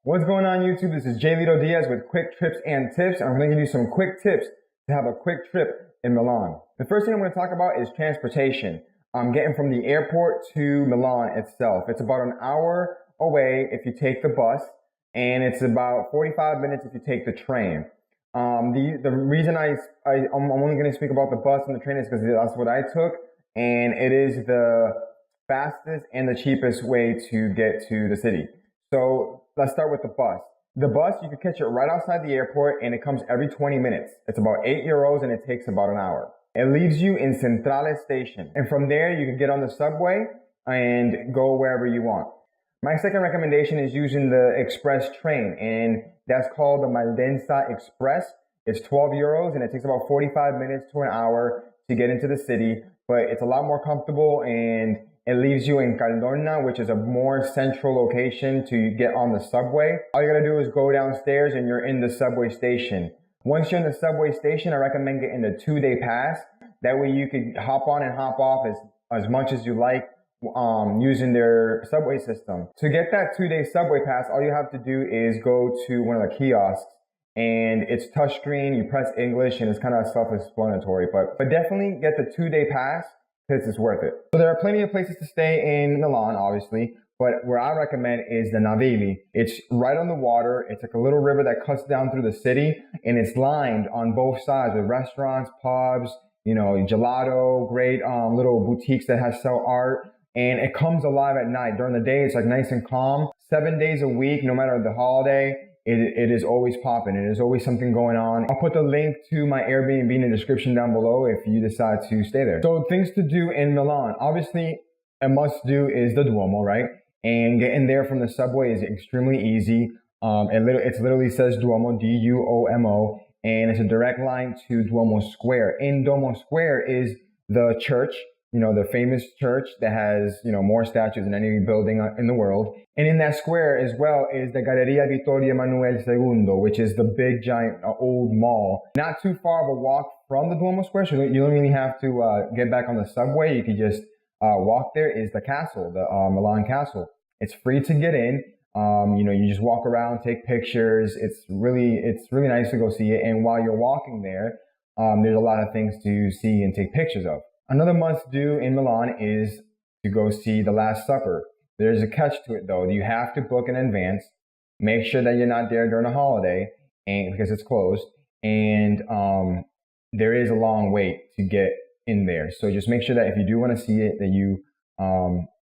What's going on YouTube? This is Lito Diaz with quick trips and tips. I'm going to give you some quick tips to have a quick trip in Milan. The first thing I'm going to talk about is transportation. I'm getting from the airport to Milan itself. It's about an hour away if you take the bus, and it's about 45 minutes if you take the train. The reason I'm only going to speak about the bus and the train is because that's what I took, and it is the fastest and the cheapest way to get to the city. So let's start with the bus. The bus, you can catch it right outside the airport, and it comes every 20 minutes. It's about €8 and it takes about an hour. It leaves you in Centrale Station, and from there you can get on the subway and go wherever you want. My second recommendation is using the express train, and that's called the Maldensa Express. It's €12 and it takes about 45 minutes to an hour to get into the city, but it's a lot more comfortable, and it leaves you in Caldona, which is a more central location to get on the subway. All you gotta do is go downstairs and you're in the subway station. Once you're in the subway station, I recommend getting the 2-day pass. That way you could hop on and hop off as much as you like using their subway system. To get that 2-day subway pass, all you have to do is go to one of the kiosks, and it's touchscreen, you press English, and it's kind of self-explanatory, but definitely get the 2-day pass because it's worth it. So there are plenty of places to stay in Milan, obviously, but where I recommend is the Navili. It's right on the water. It's like a little river that cuts down through the city, and it's lined on both sides with restaurants, pubs, gelato, great little boutiques that sell art, and it comes alive at night. During the day, it's like nice and calm. 7 days a week, no matter the holiday, it is always popping. There's always something going on. I'll put the link to my Airbnb in the description down below if you decide to stay there. So things to do in Milan. Obviously, a must do is the Duomo, right? And getting there from the subway is extremely easy. It literally says Duomo, D-U-O-M-O, and it's a direct line to Duomo Square. In Duomo Square is the church, the famous church that has, more statues than any building in the world. And in that square as well is the Galleria Vittorio Emanuele II, which is the big, giant, old mall. Not too far of a walk from the Duomo Square, so you don't really have to get back on the subway. You can just walk there. Is the castle, the Milan Castle. It's free to get in. You just walk around, take pictures. It's really nice to go see it. And while you're walking there, there's a lot of things to see and take pictures of. Another must-do in Milan is to go see the Last Supper. There's a catch to it, though. You have to book in advance. Make sure that you're not there during a holiday, because it's closed. And there is a long wait to get in there. So just make sure that if you do want to see it, that you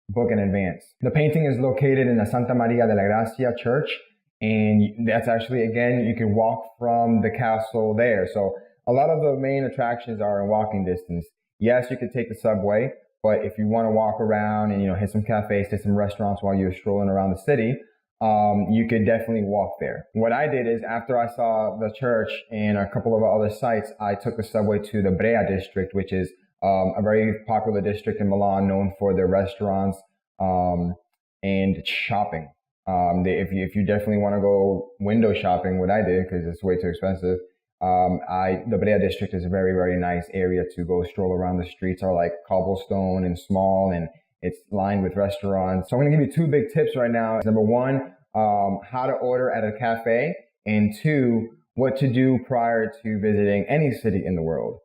book in advance. The painting is located in the Santa Maria della Grazia church, and that's actually, again, you can walk from the castle there. So a lot of the main attractions are in walking distance. Yes, you could take the subway, but if you want to walk around and hit some cafes, hit some restaurants while you're strolling around the city, you could definitely walk there. What I did is, after I saw the church and a couple of other sites, I took the subway to the Brea district, which is a very popular district in Milan, known for their restaurants and shopping. If you definitely want to go window shopping, what I did, because it's way too expensive, the Brea district is a very, very nice area to go stroll around. The streets are like cobblestone and small, and it's lined with restaurants. So I'm going to give you 2 big tips right now. Number 1, how to order at a cafe, and 2, what to do prior to visiting any city in the world,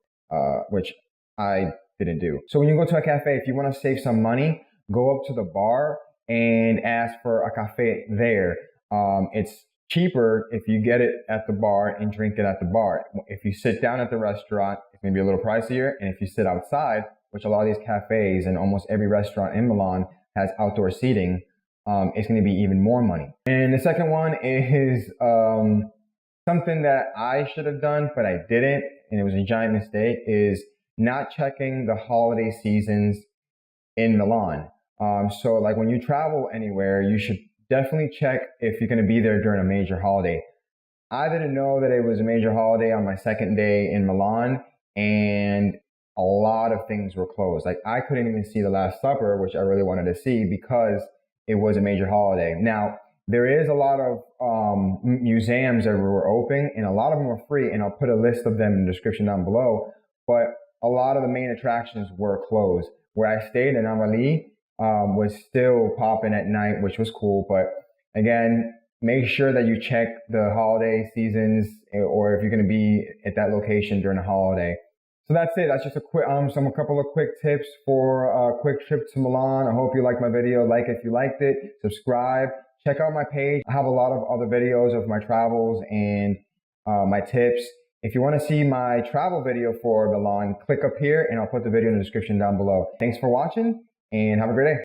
which I didn't do. So when you go to a cafe, if you want to save some money, go up to the bar and ask for a cafe there. It's cheaper if you get it at the bar and drink it at the bar. If you sit down at the restaurant, it's going to be a little pricier. And if you sit outside, which a lot of these cafes and almost every restaurant in Milan has outdoor seating, it's going to be even more money. And the second one is something that I should have done, but I didn't, and it was a giant mistake, is not checking the holiday seasons in Milan. So like when you travel anywhere, you should definitely check if you're going to be there during a major holiday. I didn't know that it was a major holiday on my second day in Milan, and a lot of things were closed. Like I couldn't even see the Last Supper, which I really wanted to see because it was a major holiday. Now, there is a lot of museums that were open, and a lot of them were free, and I'll put a list of them in the description down below, but a lot of the main attractions were closed. Where I stayed in Amali was still popping at night, which was cool, but again, make sure that you check the holiday seasons, or if you're going to be at that location during a holiday. So that's it. That's just a couple of quick tips for a quick trip to Milan. I hope you liked my video. Like if you liked it, subscribe, check out my page. I have a lot of other videos of my travels and my tips. If you want to see my travel video for Milan, click up here and I'll put the video in the description down below. Thanks for watching and have a great day.